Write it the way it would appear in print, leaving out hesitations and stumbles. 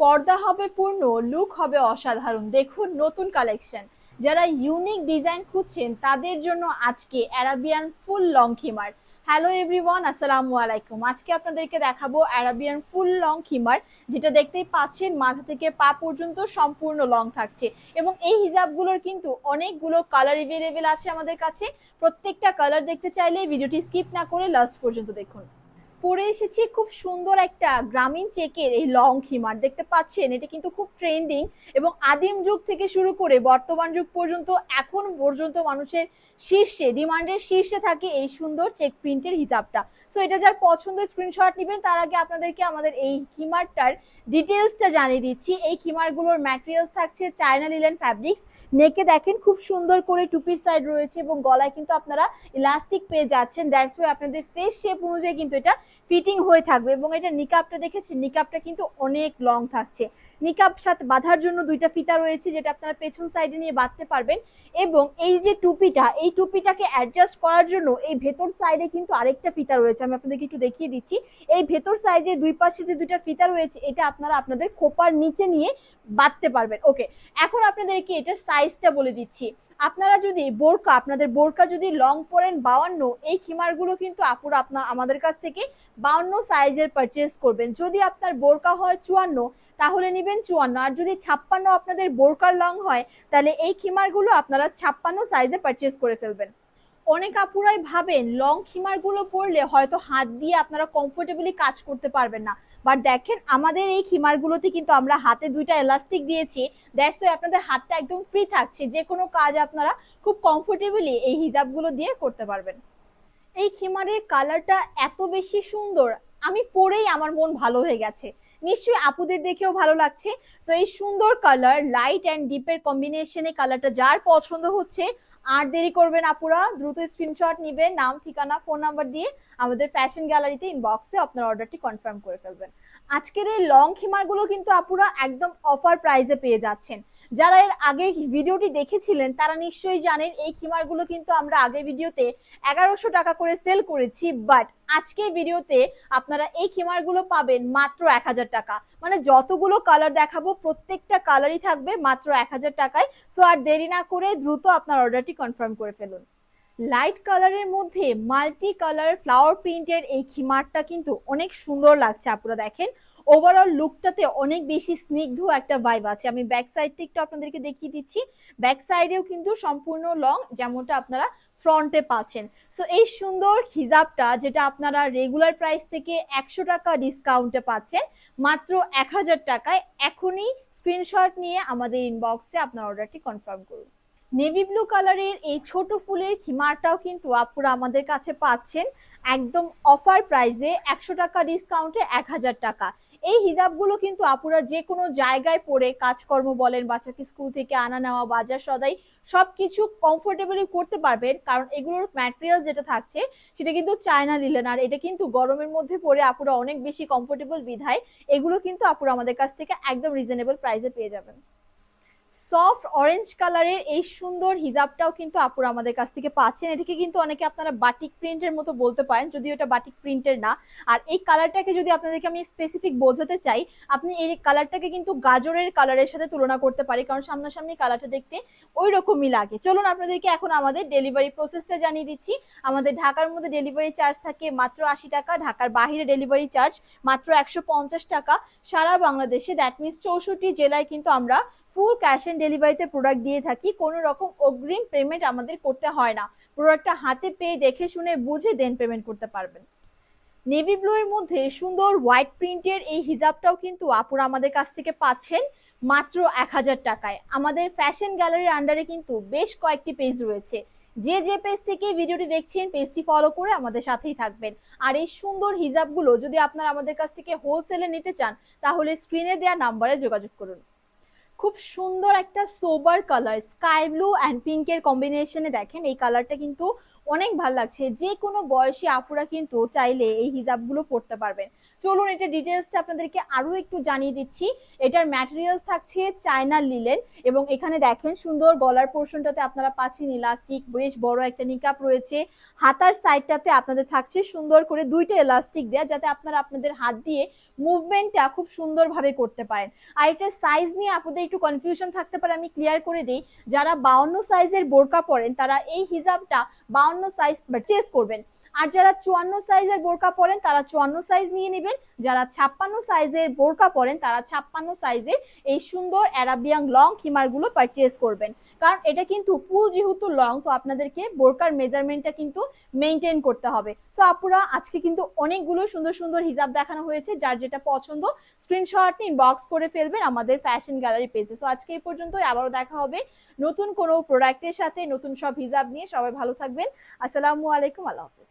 পর্দা হবে পূর্ণ, লুক হবে অসাধারণ। দেখুন নতুন কালেকশন। যারা ইউনিক ডিজাইন খুঁজছেন তাদের জন্য আজকে Arabian full long খিমার। Hello everyone, আসসালামু আলাইকুম। আজকে আপনাদেরকে দেখাবো অ্যারাবিয়ান ফুল লং খিমার, যেটা দেখতেই পাচ্ছেন মাথা থেকে পা পর্যন্ত সম্পূর্ণ লং থাকছে। এবং এই হিজাবগুলোর কিন্তু অনেকগুলো কালার এভেলেবেল আছে আমাদের কাছে। প্রত্যেকটা কালার দেখতে চাইলে ভিডিওটি স্কিপ না করে লাস্ট পর্যন্ত দেখুন। পরে এসেছি খুব সুন্দর একটা গ্রামীণ চেকের এই লং খিমার, দেখতে পাচ্ছেন এটা কিন্তু খুব ট্রেন্ডিং এবং আদিম যুগ থেকে শুরু করে বর্তমান যুগ পর্যন্ত এখন পর্যন্ত মানুষের শীর্ষে, ডিমান্ডের শীর্ষে থাকে এই সুন্দর চেক প্রিন্টের হিজাবটা। সো এটা যার পছন্দ স্ক্রিনশট নেবেন। তার আগে আপনাদেরকে আমাদের এই খিমারটার ডিটেলসটা জানিয়ে দিচ্ছি। এই খিমারগুলোর ম্যাটেরিয়ালস থাকছে চায়না লিলেন ফ্যাব্রিক্স। নেকে দেখেন খুব সুন্দর করে টুপির সাইড রয়েছে এবং গলায় কিন্তু আপনারা ইলাস্টিক পেয়ে যাচ্ছেন। দ্যাটস ওয়াই আপনাদের ফেস শেপ অনুযায়ী কিন্তু এটা ফিটিং হয়ে থাকবে। এবং এটা নিকাবটা দেখেছেন, নিকাবটা কিন্তু অনেক লং থাকছে। নিকাব সাথে বাঁধার জন্য দুইটা ফিতা রয়েছে, যেটা আপনারা পেছন সাইডে নিয়ে বাঁধতে পারবেন। এবং এই যে টুপিটা, এই টুপিটাকে অ্যাডজাস্ট করার জন্য এই ভেতর সাইডে কিন্তু আরেকটা ফিতা রয়েছে। আমি আপনাদেরকে একটু দেখিয়ে দিচ্ছি। এই ভেতর সাইডে দুই পাশে যে দুইটা ফিতা রয়েছে, এটা আপনারা আপনাদের খোপার নিচে নিয়ে বাঁধতে পারবেন। ওকে, এখন আপনাদেরকে এটার সাইজটা বলে দিচ্ছি। আপনারা যদি বোরকা, আপনাদের বোরকা যদি লং পরেন 52, এই খিমারগুলো কিন্তু আপুরা আমাদের কাছ থেকে 52 সাইজের পারচেজ করবেন। যদি আপনার বোরকা হয় 54, তাহলে নেবেন 54। আর যদি 56 আপনাদের বোরকার লং হয়, তাহলে এই খিমারগুলো আপনারা 56 সাইজে পারচেজ করে ফেলবেন। অনেক আপুরাই ভাবেন লং খিমারগুলো পরলে হয়তো হাত দিয়ে আপনারা কমফোর্টেবলি কাজ করতে পারবেন না। বাট দেখেন আমাদের এই খিমারগুলোতে কিন্তু আমরা হাতে দুইটা এলাস্টিক দিয়েছি। দ্যাটস ওয়াই আপনাদের হাতটা একদম ফ্রি থাকছে, যে কোনো কাজ আপনারা খুব কমফোর্টেবলি এই হিজাবগুলো দিয়ে করতে পারবেন। এই খিমারের কালারটা এত বেশি সুন্দর, আমি পরেই আমার মন ভালো হয়ে গেছে। নিশ্চয়ই আপুদের দেখেও ভালো লাগছে। তো এই সুন্দর কালার, লাইট অ্যান্ড ডিপের কম্বিনেশনে কালারটা যার পছন্দ হচ্ছে, আর দেরি করবেন আপুরা, দ্রুত স্ক্রিনশট নিবেন, নাম, ঠিকানা, ফোন নাম্বার দিয়ে আমাদের ফ্যাশন গ্যালারিতে ইনবক্সে আপনার অর্ডারটি কনফার্ম করে ফেলবেন। আজকের এই লং খিমারগুলো কিন্তু আপুরা একদম অফার প্রাইসে পেয়ে যাচ্ছেন। যারা এর আগে ভিডিওটি দেখেছিলেন তারা নিশ্চয়ই জানেন এই খিমারগুলো কিন্তু আমরা আগের ভিডিওতে 1100 টাকা করে সেল করেছি। বাট আজকে ভিডিওতে আপনারা এই খিমারগুলো পাবেন মাত্র 1000 টাকা। মানে যতগুলো কালার দেখাবো প্রত্যেকটা কালারই থাকবে মাত্র 1000 টাকায়। সো আর দেরি না করে দ্রুত আপনার অর্ডারটি কনফার্ম করে ফেলুন। লাইট কালারের মধ্যে মাল্টি কালার ফ্লাওয়ার প্রিন্টের এই খিমারটা কিন্তু অনেক সুন্দর লাগছে। আপনারা দেখেন ওভারঅল লুকটাতে অনেক বেশি স্নিগ্ধ একটা ভাইব আছে। আমি ব্যাক সাইডটা একটু আপনাদেরকে দেখিয়ে দিচ্ছি। ব্যাক সাইডেও কিন্তু সম্পূর্ণ লং, যেমনটা আপনারা ফ্রন্টে পাচ্ছেন। সো এই সুন্দর হিজাবটা, যেটা আপনারা রেগুলার প্রাইস থেকে 100 টাকা ডিসকাউন্টে পাচ্ছেন মাত্র 1000 টাকায়। এখনই স্ক্রিনশট নিয়ে আমাদের ইনবক্সে আপনার অর্ডারটি কনফার্ম করুন। নেভি ব্লু কালারের এই ছোট ফুলের খিমারটাও কিন্তু আপুরা আমাদের কাছে পাচ্ছেন একদম অফার প্রাইসে, 100 টাকা ডিসকাউন্টে 1000 টাকা। এই হিজাবগুলো কিন্তু আপুরা যে কোনো জায়গায় পরে কাজকর্ম বলেন, বাচ্চাকে স্কুল থেকে আনা নেওয়া, বাজার সদাই সবকিছু কমফোর্টেবলি করতে পারবেন। কারণ এগুলোর ম্যাটেরিয়াল যেটা থাকছে সেটা কিন্তু চায়না লিলেন। আর এটা কিন্তু গরমের মধ্যে পরে আপুরা অনেক বেশি কমফোর্টেবল বিধায় এগুলো কিন্তু আপুরা আমাদের কাছ থেকে একদম রিজনেবল প্রাইসে পেয়ে যাবেন। সফট অরেঞ্জ কালারের এই সুন্দর হিজাবটাও কিন্তু আপুরা আমাদের কাছ থেকে পাচ্ছেন। এটাকে কিন্তু অনেকে আপনারা বাটিক প্রিন্টের মতো বলতে পারেন, যদিও এটা বাটিক প্রিন্টের না। আর এই কালারটাকে যদি আপনাদেরকে আমি স্পেসিফিক বোঝাতে চাই, আপনি এই কালারটাকে কিন্তু গাজরের কালারের সাথে তুলনা করতে পারি, কারণ সামনাসামনি কালারটা দেখতে ওই রকমই লাগে। চলুন আপনাদেরকে এখন আমাদের ডেলিভারি প্রসেসটা জানিয়ে দিচ্ছি। আমাদের ঢাকার মধ্যে ডেলিভারি চার্জ থাকে মাত্র 80 টাকা, ঢাকার বাহিরে ডেলিভারি চার্জ মাত্র 150 টাকা। সারা বাংলাদেশে, দ্যাট মিনস 64 জেলায় কিন্তু আমরা ফুল ক্যাশ অন ডেলিভারিতে প্রোডাক্ট দিয়ে থাকি। কোনো রকম অগ্রিম পেমেন্ট আমাদের করতে হয় না। প্রোডাক্টটা হাতে পেয়ে দেখে শুনে বুঝে দেন পেমেন্ট করতে পারবেন। নেভি ব্লু এর মধ্যে সুন্দর হোয়াইট প্রিন্টের এই হিজাবটাও কিন্তু আপুরা আমাদের কাছ থেকে পাচ্ছেন মাত্র 1000 টাকায়। আমাদের ফ্যাশন গ্যালারির আন্ডারে কিন্তু বেশ কয়েকটি পেজ রয়েছে। যে যে পেজ থেকে ভিডিওটি দেখছেন পেজটি ফলো করে আমাদের সাথেই থাকবেন। আর এই সুন্দর হিজাবগুলো যদি আপনারা আমাদের কাছ থেকে হোলসেলে নিতে চান, তাহলে স্ক্রিনে দেওয়া নাম্বারে যোগাযোগ করুন। খুব সুন্দর একটা sober colour, sky blue and পিঙ্কের কম্বিনেশনে দেখেন এই কালারটা কিন্তু অনেক ভালো লাগছে। যে কোনো বয়সী আপুরা কিন্তু চাইলে এই হিজাবগুলো পরতে পারবেন। চলুন এটা ডিটেলসটা আপনাদেরকে আরো একটু জানিয়ে দিচ্ছি। এটার ম্যাটেরিয়ালস থাকছে চায়না লিলেন, এবং এখানে দেখেন সুন্দর গলার পোর্শনটাতে আপনারা পাচ্ছেন ইলাস্টিক, বেশ বড় একটা নিকাপ রয়েছে। হাতার সাইডটাতে আপনাদের থাকছে সুন্দর করে দুইটা ইলাস্টিক দেয়া, যাতে আপনারা আপনাদের হাত দিয়ে মুভমেন্টটা খুব সুন্দরভাবে করতে পারেন। আর এটার সাইজ নিয়ে আপনাদের একটু কনফিউশন থাকতে পারে, আমি ক্লিয়ার করে দিই। যারা 52 সাইজের বোরকা পরেন তারা এই হিজাবটা 52 সাইজ পারচেজ করবেন, আর যারা 54 সাইজের বোরকা পরেন তারা 54 সাইজ নিয়ে নেবেন। যারা 56 সাইজের বোরকা পরেন তারা 56 সাইজের এই সুন্দর অ্যারাবিয়ান লং খিমারগুলো পারচেজ করবেন। কারণ এটা কিন্তু ফুল যেহেতু লং, তো আপনাদেরকে বোরকার মেজারমেন্টটা কিন্তু মেনটেন করতে হবে। সো আপুরা আজকে কিন্তু অনেকগুলো সুন্দর সুন্দর হিজাব দেখানো হয়েছে, যার যেটা পছন্দ স্ক্রিনশট নিয়ে ইনবক্স করে ফেলবেন আমাদের ফ্যাশন গ্যালারি পেজে। সো আজকে এই পর্যন্তই, আবারও দেখা হবে নতুন কোনো প্রোডাক্টের সাথে, নতুন সব হিজাব নিয়ে। সবাই ভালো থাকবেন। আসসালামু আলাইকুম, আল্লাহ হাফেজ।